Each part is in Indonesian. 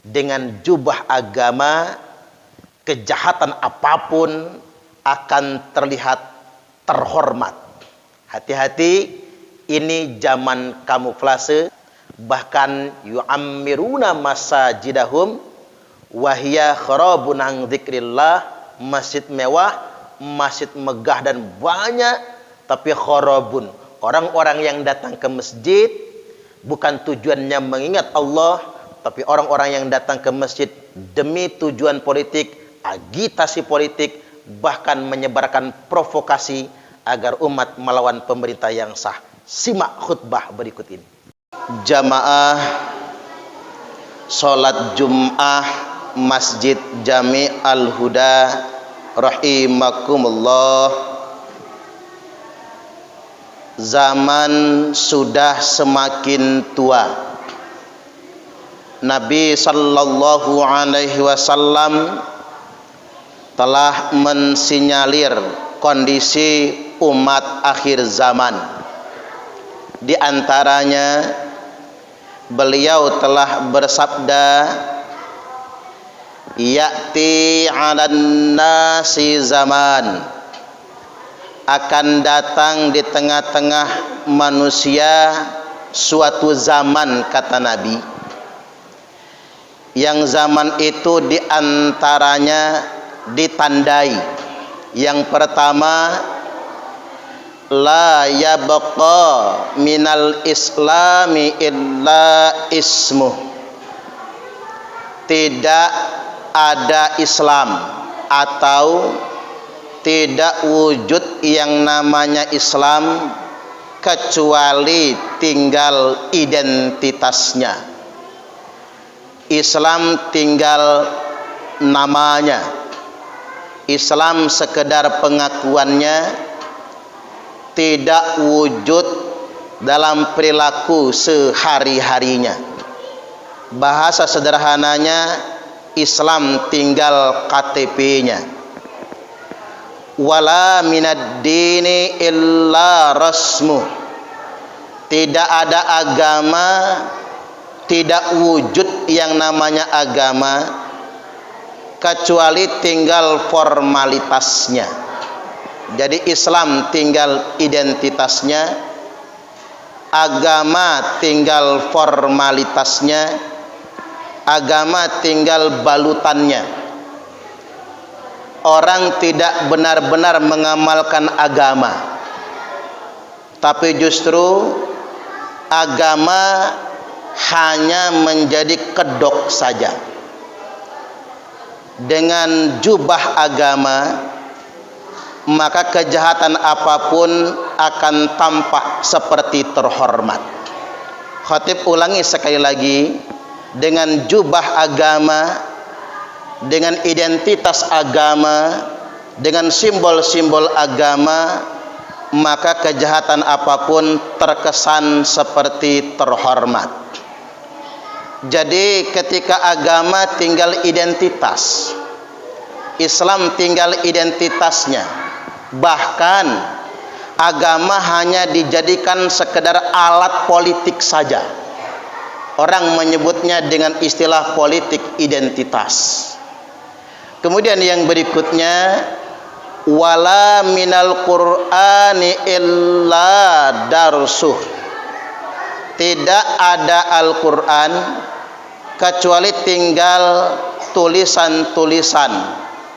dengan jubah agama, kejahatan apapun akan terlihat terhormat. Hati-hati, ini zaman kamuflase. Bahkan yu'ammiruna masajidahum wahya kharabun an dzikrillah. Masjid mewah, masjid megah dan banyak, tapi kharabun. Orang-orang yang datang ke masjid bukan tujuannya mengingat Allah, tapi orang-orang yang datang ke masjid demi tujuan politik, agitasi politik, bahkan menyebarkan provokasi agar umat melawan pemerintah yang sah. Simak khutbah berikut ini. Jamaah salat Jum'ah Masjid Jami Al-Huda rahimakumullah. Zaman sudah semakin tua. Nabi sallallahu alaihi wasallam telah mensinyalir kondisi umat akhir zaman. Di antaranya beliau telah bersabda, ya'ti 'alan nasi zaman, akan datang di tengah-tengah manusia suatu zaman, kata Nabi, yang zaman itu diantaranya ditandai. Yang pertama, la yabqa minal islami illa ismuh, tidak ada Islam atau tidak wujud yang namanya Islam kecuali tinggal identitasnya. Islam tinggal namanya, Islam sekedar pengakuannya, tidak wujud dalam perilaku sehari-harinya. Bahasa sederhananya, Islam tinggal KTP-nya. Wala minad dini illa rasmuh, tidak ada agama, tidak wujud yang namanya agama kecuali tinggal formalitasnya. Jadi Islam tinggal identitasnya, agama tinggal formalitasnya, agama tinggal balutannya. Orang tidak benar-benar mengamalkan agama, tapi justru agama hanya menjadi kedok saja. Dengan jubah agama, maka kejahatan apapun akan tampak seperti terhormat. Khatib ulangi sekali lagi, dengan jubah agama, dengan identitas agama, dengan simbol-simbol agama, maka kejahatan apapun terkesan seperti terhormat. Jadi ketika agama tinggal identitas, Islam tinggal identitasnya, bahkan agama hanya dijadikan sekedar alat politik saja. Orang menyebutnya dengan istilah politik identitas. Kemudian yang berikutnya, wala minal qur'ani illa darsuh, tidak ada Al-Quran kecuali tinggal tulisan-tulisan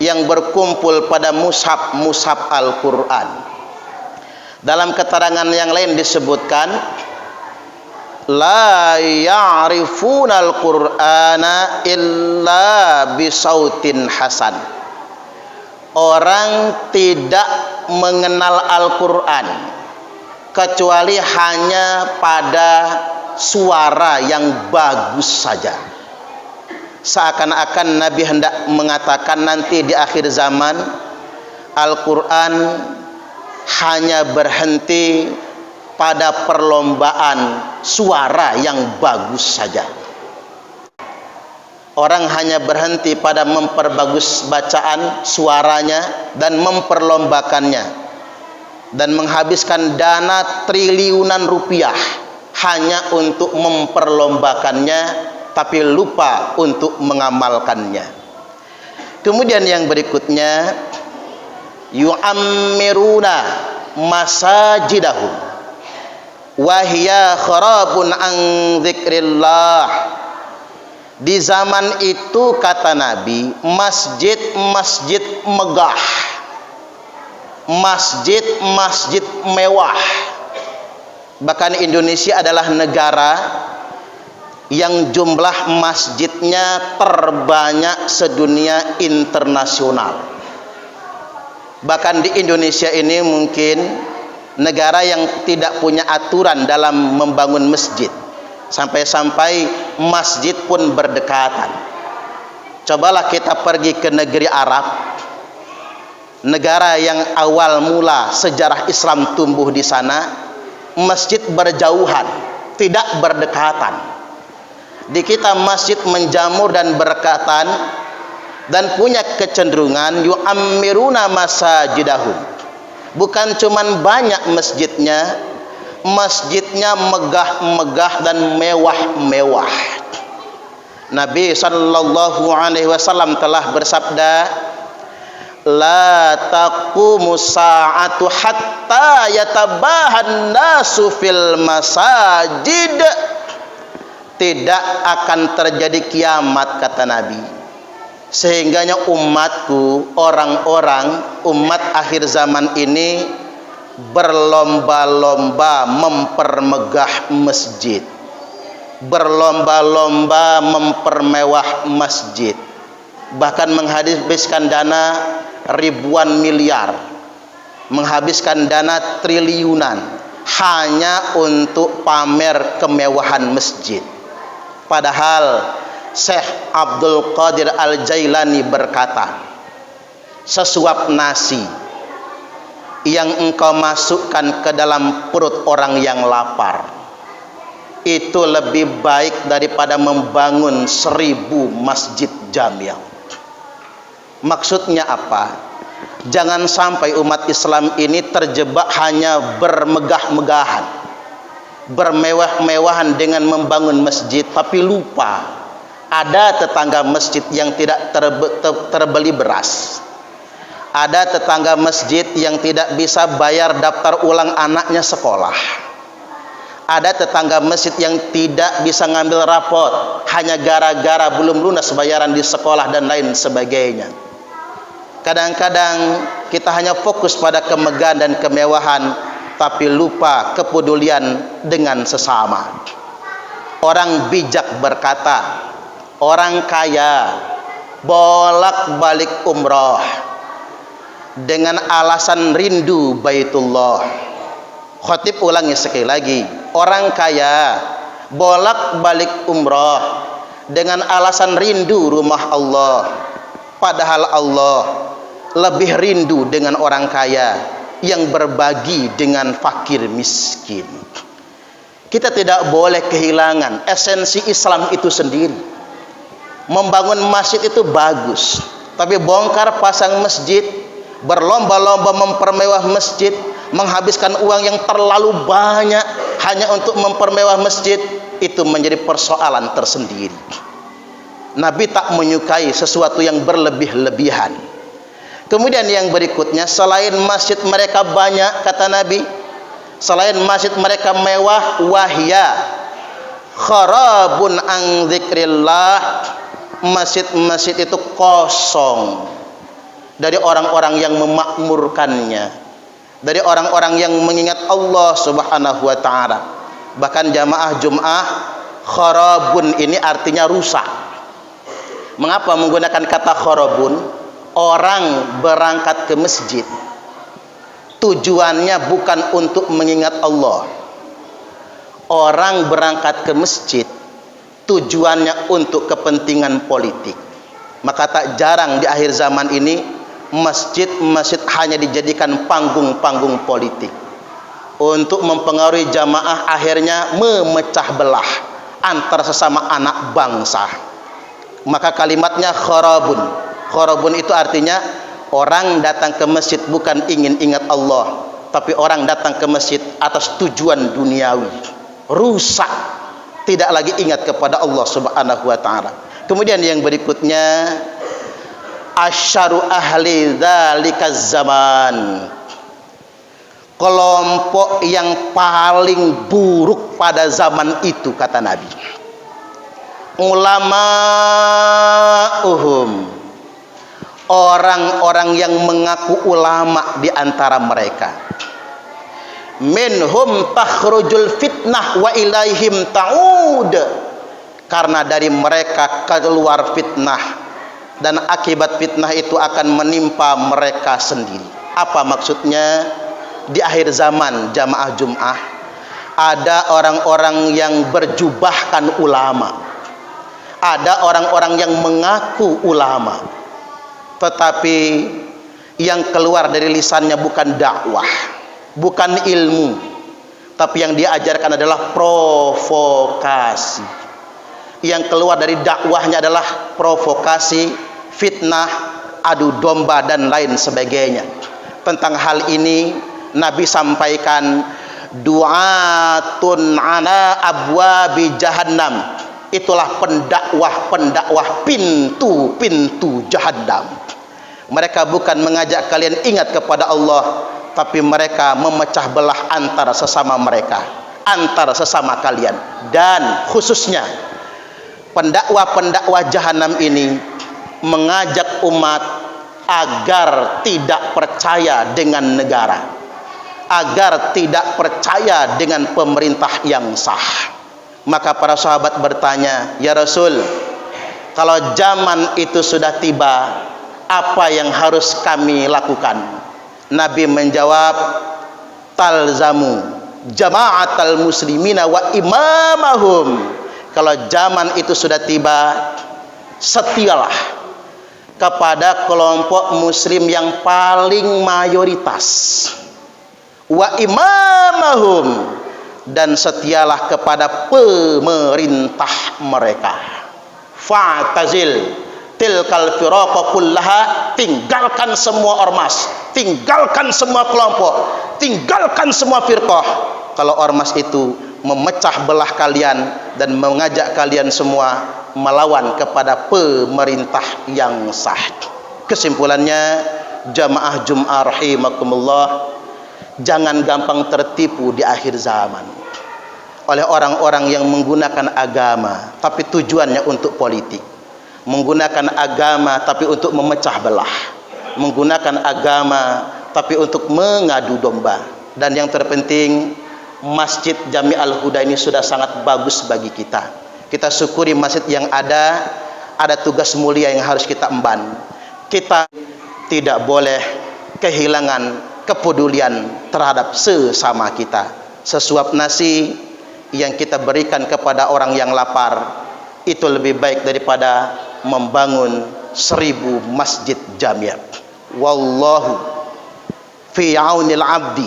yang berkumpul pada mushaf Al-Quran. Dalam keterangan yang lain disebutkan, la ya'rifuna al-Qur'ana illa bisautin hasan, orang tidak mengenal Al-Quran kecuali hanya pada suara yang bagus saja. Seakan-akan Nabi hendak mengatakan nanti di akhir zaman Al-Quran hanya berhenti pada perlombaan suara yang bagus saja. Orang hanya berhenti pada memperbagus bacaan suaranya dan memperlombakannya, dan menghabiskan dana triliunan rupiah hanya untuk memperlombakannya tapi lupa untuk mengamalkannya. Kemudian yang berikutnya, yu'ammiruna masajidahum wa hiya kharabun an dzikrillah. Di zaman itu kata Nabi, masjid-masjid megah, masjid-masjid mewah. Bahkan Indonesia adalah negara yang jumlah masjidnya terbanyak sedunia internasional. Bahkan di Indonesia ini mungkin negara yang tidak punya aturan dalam membangun masjid. Sampai-sampai masjid pun berdekatan. Cobalah kita pergi ke negeri Arab, negara yang awal mula sejarah Islam tumbuh di sana, masjid berjauhan, tidak berdekatan. Di kita masjid menjamur dan berdekatan, dan punya kecenderungan yu'ammiruna masajidahum. Bukan cuman banyak masjidnya, masjidnya megah-megah dan mewah-mewah. Nabi sallallahu alaihi wasallam telah bersabda, la taqumu sa'atu hatta yatabahan nasu fil masajid. Tidak akan terjadi kiamat kata Nabi, sehingganya umatku, orang-orang umat akhir zaman ini berlomba-lomba mempermegah masjid, berlomba-lomba mempermewah masjid, bahkan menghabiskan dana ribuan miliar, menghabiskan dana triliunan hanya untuk pamer kemewahan masjid. Padahal Syekh Abdul Qadir Al-Jailani berkata, sesuap nasi yang engkau masukkan ke dalam perut orang yang lapar itu lebih baik daripada membangun 1000 masjid jamiah. Maksudnya apa? Jangan sampai umat Islam ini terjebak hanya bermegah-megahan, bermewah-mewahan dengan membangun masjid, tapi lupa ada tetangga masjid yang tidak terbeli beras, ada tetangga masjid yang tidak bisa bayar daftar ulang anaknya sekolah, ada tetangga masjid yang tidak bisa ngambil rapot hanya gara-gara belum lunas bayaran di sekolah dan lain sebagainya. Kadang-kadang kita hanya fokus pada kemegahan dan kemewahan, tapi lupa kepedulian dengan sesama. Orang bijak berkata, orang kaya bolak-balik umroh dengan alasan rindu Baitullah. Khatib ulangi sekali lagi, orang kaya bolak-balik umroh dengan alasan rindu rumah Allah. Padahal Allah lebih rindu dengan orang kaya yang berbagi dengan fakir miskin. Kita tidak boleh kehilangan esensi Islam itu sendiri. Membangun masjid itu bagus, tapi bongkar pasang masjid, berlomba-lomba mempermewah masjid, menghabiskan uang yang terlalu banyak hanya untuk mempermewah masjid, itu menjadi persoalan tersendiri. Nabi tak menyukai sesuatu yang berlebih-lebihan. Kemudian yang berikutnya, selain masjid mereka banyak kata Nabi, selain masjid mereka mewah, wahya kharabun an dzikrillah, masjid-masjid itu kosong dari orang-orang yang memakmurkannya, dari orang-orang yang mengingat Allah Subhanahu wa taala. Bahkan jamaah Jumat, kharabun ini artinya rusak. Mengapa menggunakan kata kharabun? Orang berangkat ke masjid tujuannya bukan untuk mengingat Allah. Orang berangkat ke masjid tujuannya untuk kepentingan politik. Maka tak jarang di akhir zaman ini masjid-masjid hanya dijadikan panggung-panggung politik untuk mempengaruhi jamaah, akhirnya memecah belah antar sesama anak bangsa. Maka kalimatnya kharabun. Kharabun itu artinya orang datang ke masjid bukan ingin ingat Allah, tapi orang datang ke masjid atas tujuan duniawi. Rusak tidak lagi ingat kepada Allah Subhanahu wa taala. Kemudian yang berikutnya, asyaru ahli dzalikaz zaman, kelompok yang paling buruk pada zaman itu, kata Nabi, ulama'uhum, orang-orang yang mengaku ulama di antara mereka, minhum takhrujul fitnah wa ilaihim ta'ud, karena dari mereka keluar fitnah dan akibat fitnah itu akan menimpa mereka sendiri. Apa maksudnya? Di akhir zaman jamaah Jum'ah ada orang-orang yang berjubahkan ulama, ada orang-orang yang mengaku ulama, tetapi yang keluar dari lisannya bukan dakwah, bukan ilmu, tapi yang dia ajarkan adalah provokasi. Yang keluar dari dakwahnya adalah provokasi, fitnah, adu domba dan lain sebagainya. Tentang hal ini Nabi sampaikan, du'atun ala abwabi jahannam, itulah pendakwah pintu-pintu jahannam. Mereka bukan mengajak kalian ingat kepada Allah, tapi mereka memecah belah antara sesama mereka, antara sesama kalian. Dan khususnya pendakwah jahanam ini mengajak umat agar tidak percaya dengan negara, agar tidak percaya dengan pemerintah yang sah. Maka para sahabat bertanya, ya Rasul, kalau zaman itu sudah tiba, apa yang harus kami lakukan? Nabi menjawab, talzamu jama'atal muslimina wa imamahum. Kalau zaman itu sudah tiba, setialah kepada kelompok muslim yang paling mayoritas, wa imamahum, dan setialah kepada pemerintah mereka. Fa'tazil tilkal firaqa kullaha, tinggalkan semua ormas, tinggalkan semua kelompok, tinggalkan semua firqah. Kalau ormas itu memecah belah kalian dan mengajak kalian semua melawan kepada pemerintah yang sah. Kesimpulannya, jamaah Jum'ah rahimakumullah, jangan gampang tertipu di akhir zaman oleh orang-orang yang menggunakan agama tapi tujuannya untuk politik, menggunakan agama tapi untuk memecah belah, menggunakan agama tapi untuk mengadu domba. Dan yang terpenting, Masjid Jami Al-Huda ini sudah sangat bagus bagi kita. Kita syukuri masjid yang ada tugas mulia yang harus kita emban. Kita tidak boleh kehilangan kepedulian terhadap sesama kita. Sesuap nasi yang kita berikan kepada orang yang lapar itu lebih baik daripada membangun 1000 masjid jami'. Wallahu fi aunil abdi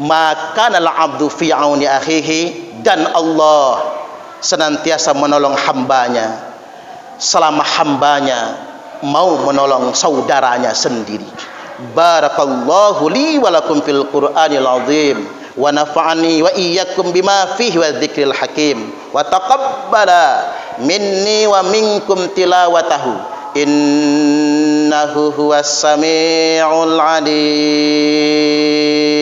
maka al abdu fi auni akhihi, dan Allah senantiasa menolong hambanya selama hambanya mau menolong saudaranya sendiri. Barakallahu li wa lakum fil Qur'anil azim wa nafa'ani wa iyyakum bima fihi wa dzikril hakim wa taqabbala minni wa minkum tilawatahu innahu huwas samiul alim.